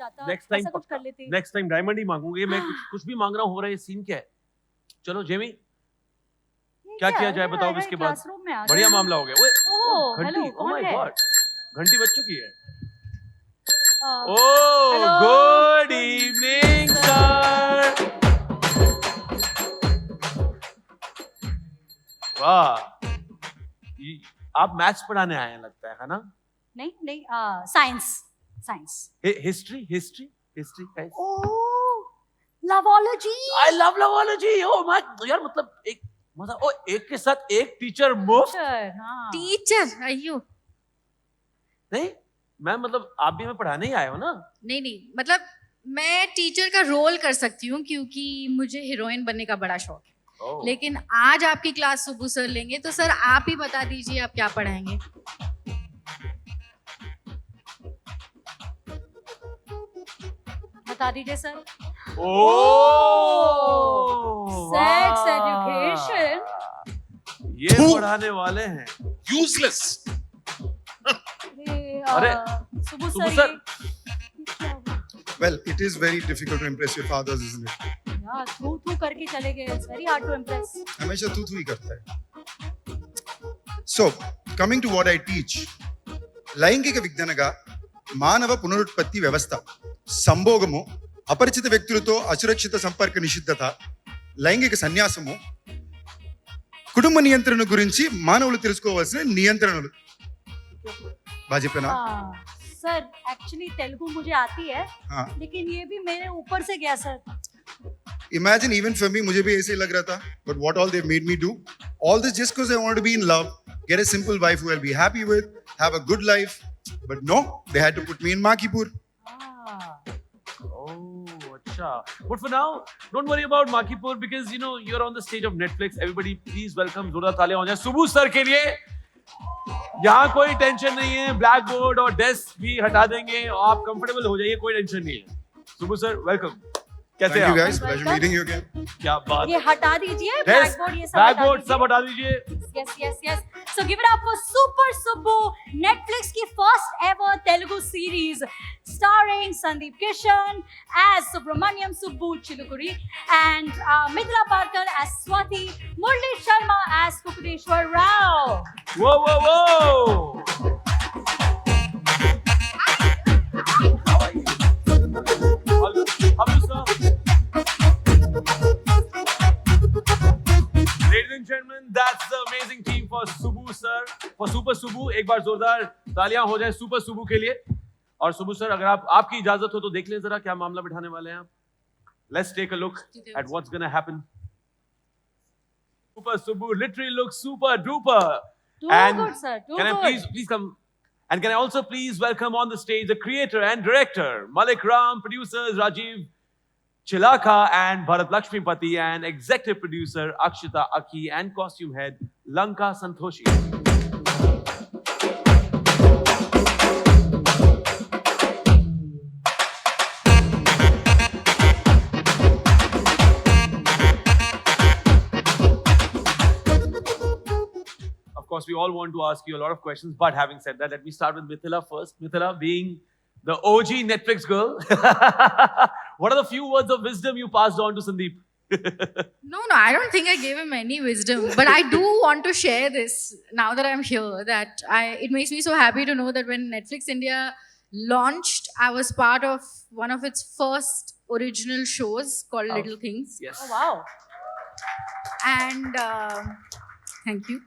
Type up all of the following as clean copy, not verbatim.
जाता, next time ऐसा कुछ कर लेते। नेक्स्ट टाइम डायमंड ही मांगूंगी मैं, कुछ भी मांग रहा हूँ हो रहा है, सीन क्या है? चलो जेमी, क्या किया जाए बताओ इसके बाद? क्लासरूम में आ बढ़िया गए। मामला हो गया। ओह, घंटी, हेलो, ओ कौन माय है? गॉड, घंटी बज चुकी है। हेलो, ओह, गुड इवनिंग सर। वाह, आप मैथ्स पढ़ाने आए हैं लगता है ना? नहीं नहीं, science science. History history history guys. Oh, loveology. I love loveology. Oh my, यार मतलब एक मजा, ओ एक के साथ एक टीचर मुफ्त। हाँ। टीचर अयो नहीं मैम, मतलब आप भी हमें पढ़ाने ही आए हो ना? नहीं नहीं, मतलब मैं टीचर का रोल कर सकती हूँ क्योंकि मुझे हीरोइन बनने का बड़ा शौक है। ओह। लेकिन आज आपकी क्लास सुबह सर लेंगे, तो सर आप ही बता दीजिए आप क्या पढ़ाएंगे। बता दीजिए सर। ओह, सेक्स वाह। एजुकेशन। ये पढ़ाने वाले हैं। Useless. अरे, सुबह सुबह sir sir. Well, it is very difficult to impress your fathers, isn't it? यार थू थू करके चले गए। It's very hard to impress. हमेशा तू ही करता है. So, coming to what I teach, లైంగిక విజ్ఞానగా మానవ పునరుత్పత్తి వ్యవస్థ, సంభోగము, అపరిచిత వ్యక్తులతో అసురక్షిత సంపర్క నిషిద్ధత, లైంగిక సన్యాసము, కుటుంబ నియంత్రణ గురించి మానవులు తెలుసుకోవాల్సిన నియంత్రణలు. బాగా చెప్పానా? सर एक्चुअली तेलुगु मुझे आती है, हाँ. लेकिन ये भी मेरे ऊपर से गया sir. Imagine even for me, मुझे भी ऐसे ही लग रहा था. But what all they made me do, all this just because I want to be in love, get a simple wife who I'll be happy with, have a good life. But no, they had to put me in Makipur. Oh, acha. But for now, don't worry about Makipur because you know you're on the stage of Netflix. Everybody, please welcome जोरदार तालियां हो जाए Subbu sir के लिए। यहाँ कोई tension नहीं है, ब्लैक बोर्ड और डेस्क भी हटा देंगे और आप कंफर्टेबल हो जाइए, कोई टेंशन नहीं है। Subbu sir welcome. कैसे Thank हैं you आप? guys. Pleasure meeting you again. क्या बात ये है। हटा दीजिए Desk, ब्लैक बोर्ड, ये सब ब्लैक हटा बोर्ड दीजिए। सब हटा दीजिए। Yes, yes, yes. So give it up for Super Subbu, Netflix की first ever Telugu series starring Sandeep Kishan as Subramaniam Subbu Chilukuri and Mithila Parkar as Swati, Murli Sharma as Kukudeshwar Rao. Whoa, whoa, whoa! Hello, sir. Ladies and gentlemen, that's the amazing team for Subbu sir, for Super Subbu. एक बार जोरदार तालियां हो जाए Super Subbu के लिए। और Subbu sir, अगर आपकी इजाजत हो तो देख लें जरा क्या मामला बिठाने वाले हैं आप। Let's take a look at what's gonna happen. Super Subbu literally looks super duper. Too And good, sir. Too Can I good. please come? And can I also please welcome on the stage the creator and director, Malik Ram, producers Rajiv Chilaka and Bharat Lakshmipati, and executive producer Akshita Aki, and costume head Lanka Santoshi. Of course, we all want to ask you a lot of questions, but having said that, let me start with Mithila first. Mithila, being the OG Netflix girl, what are the few words of wisdom you passed on to Sandeep? No, I don't think I gave him any wisdom, but I do want to share this now that I'm here. That it makes me so happy to know that when Netflix India launched, I was part of one of its first original shows called Oh. Little Things, Yes. Oh, wow. and thank you.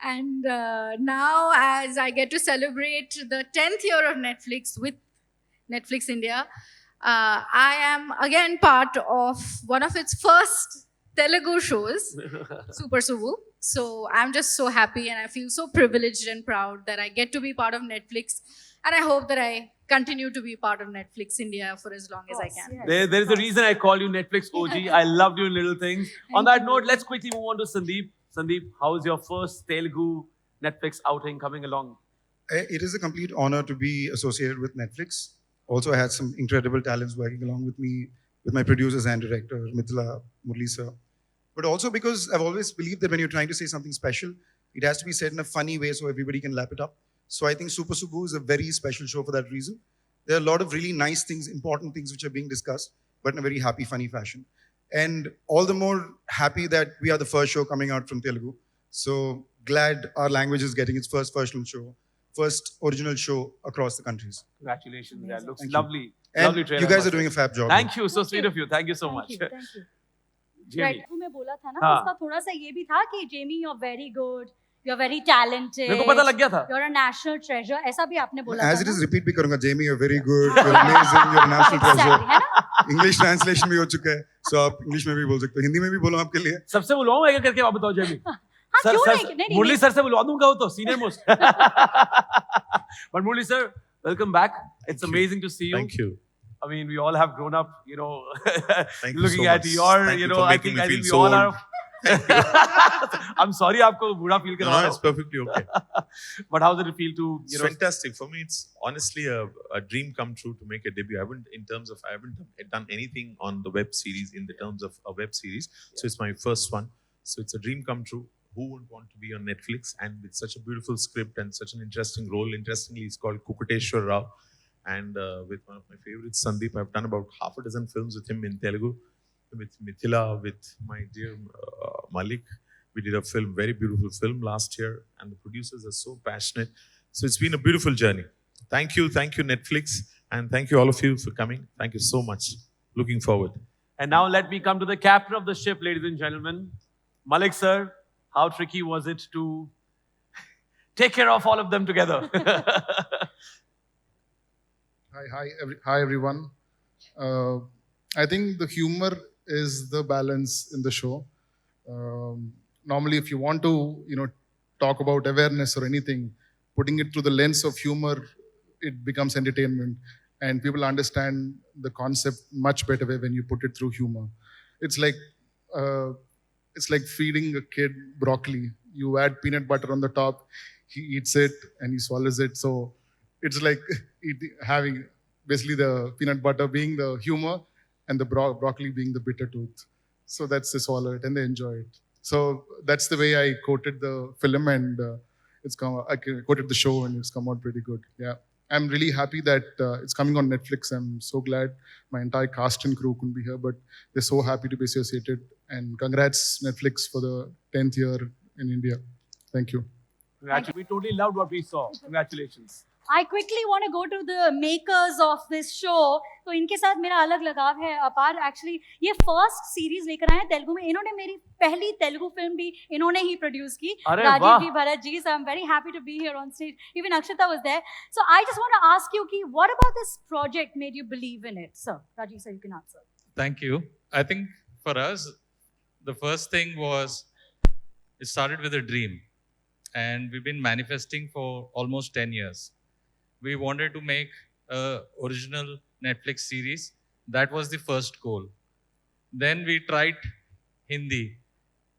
And now, as I get to celebrate the 10th year of Netflix with Netflix India, I am again part of one of its first Telugu shows, Super Subbu. So I'm just so happy and I feel so privileged and proud that I get to be part of Netflix. And I hope that I continue to be part of Netflix India for as long as I can. Yes. There is a reason I call you Netflix OG. I loved you in Little Things. On that note, let's quickly move on to Sandeep. Sandeep, how is your first Telugu Netflix outing coming along? It is a complete honor to be associated with Netflix. Also, I had some incredible talents working along with me, with my producers and director, Mithila, Murli sir. But also because I've always believed that when you're trying to say something special, it has to be said in a funny way so everybody can lap it up. So I think Super Subbu is a very special show for that reason. There are a lot of really nice things, important things which are being discussed, but in a very happy, funny fashion. And all the more happy that we are the first show coming out from Telugu. So glad our language is getting its first original show across the countries. Congratulations, that looks Thank you. lovely. And Lovely trailer, you guys must are doing a say. fab job. Thank you, so Thank sweet you. of you. Thank you so much. Thank you. Jamie. Right, जो मैं बोला था ना हाँ. उसका थोड़ा सा ये भी था कि Jamie you are very good, you are very talented, मेरे को पता लग गया था. You are a national treasure, ऐसा भी आपने बोला As था it ना? is, repeat भी करूंगा. Jamie, you're very good. You're amazing. You're a national treasure. Exactly, है ना? English translation भी हो चुका है. So आप English में भी बोल सकते हो. हिंदी में भी बोलो आपके लिए. सबसे बुलवाऊं एक करके, आप बताओ जेमी. हाँ, क्यों नहीं? नहीं, मुरली नहीं. सर से बुलवा दूंगा, वो तो senior most. But Murli sir, welcome back. It's Thank you. amazing to see you. Thank you. I mean, we all have grown up, you know, Thank you looking so at much. your, Thank you you know, for I making think me we feel so all old. are. I'm sorry, आपको बुरा feel No, करा it's perfectly okay. But how did it feel to, It's you know, fantastic. For me, it's honestly a dream come true to make a debut. I haven't done anything on the web series in the terms of a web series. So it's my first one. So it's a dream come true. Who wouldn't want to be on Netflix? And with such a beautiful script and such an interesting role. Interestingly, it's called Kukuteshwar Rao. And with one of my favorites, Sandeep, I've done about half a dozen films with him in Telugu. With Mithila, with my dear Malik. We did a film, very beautiful film last year. And the producers are so passionate. So it's been a beautiful journey. Thank you, Netflix. And thank you all of you for coming. Thank you so much. Looking forward. and now let me come to the captain of the ship, ladies and gentlemen. Malik sir, how tricky was it to take care of all of them together? Hi everyone. I think the humor is the balance in the show. Normally, if you want to, talk about awareness or anything, putting it through the lens of humor, it becomes entertainment, and people understand the concept much better way when you put it through humor. It's like feeding a kid broccoli. You add peanut butter on the top, he eats it and he swallows it. So it's like having basically the peanut butter being the humor and the broccoli being the bitter tooth. So that's they swallow it and they enjoy it. So that's the way I quoted the film, and I quoted the show, and it's come out pretty good. Yeah, I'm really happy that it's coming on Netflix. I'm so glad my entire cast and crew couldn't be here, but they're so happy to be associated. And congrats Netflix for the 10th year in India. Thank you. Congratulations. We totally loved what we saw. Congratulations. I quickly want to go to the makers of this show. तो इनके साथ मेरा अलग लगाव है अपार. Actually ये first series लेकर आए हैं तेलुगु में. इन्होंने मेरी पहली तेलुगु फिल्म भी इन्होंने ही प्रोड्यूस की, अरे राजीव वाह. जी Bharat ji. So I'm very happy to be here on stage. Even Akshita was there. So I just want to ask you, ki, what about this project made you believe in it, sir? Rajiv sir, you can answer. Thank you. I think for us, the first thing was it started with a dream, and we've been manifesting for almost 10 years. We wanted to make an original Netflix series. That was the first goal. Then we tried Hindi.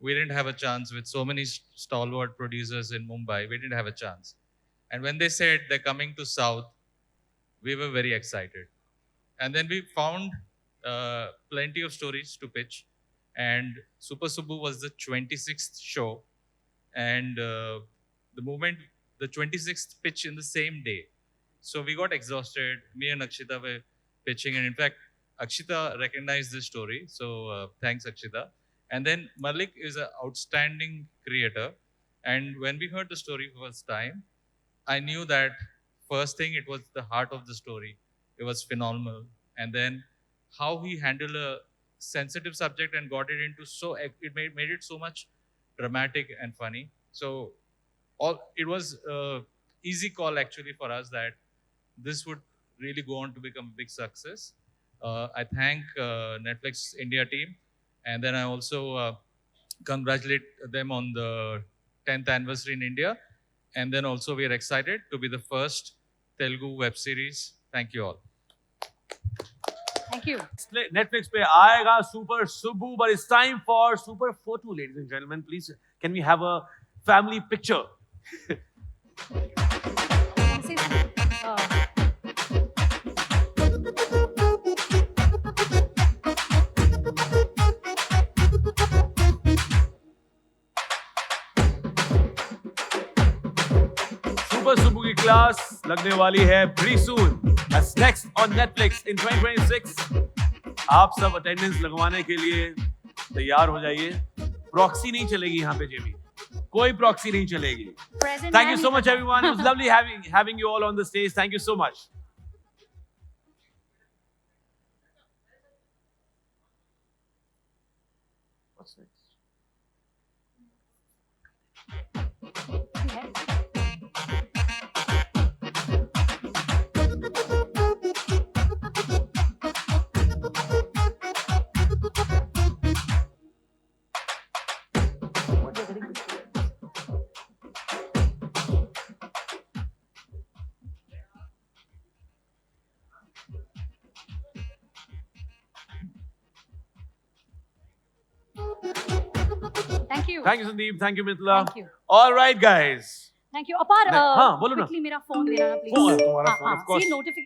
We didn't have a chance with so many stalwart producers in Mumbai. We didn't have a chance. And when they said they're coming to South, we were very excited. And then we found plenty of stories to pitch. And Super Subbu was the 26th show. And the 26th pitch in the same day. So we got exhausted. Me and Akshita were pitching. And in fact, Akshita recognized this story. So thanks, Akshita. And then Malik is an outstanding creator. And when we heard the story first time, I knew that first thing, it was the heart of the story. It was phenomenal. And then how he handled a sensitive subject and got it into it made it so much dramatic and funny. So it was easy call actually for us that this would really go on to become a big success. I thank Netflix India team, and then I also congratulate them on the 10th anniversary in India. And then also we are excited to be the first Telugu web series. Thank you all. Thank you. Netflix पे आएगा Super Subbu, but it's time for Super Photo, ladies and gentlemen. Please, can we have a family picture? Super Subbu की class लगने वाली है pretty soon. That's next on Netflix in 2026. आप सब attendance लगवाने के लिए तैयार हो जाइए. प्रॉक्सी नहीं चलेगी यहाँ पे जेबी. कोई प्रॉक्सी नहीं चलेगी. Present Thank you and- so much, everyone. It was lovely having you all on the stage. Thank you so much. What's next? Thank you. Thank you, Sandeep. Thank you, Mithila. Thank you. All right, guys. Thank you. Apar, हाँ, बोलो ना. quickly मेरा phone देना please. Phone, तुम्हारा हाँ, phone, हाँ. of course. See notification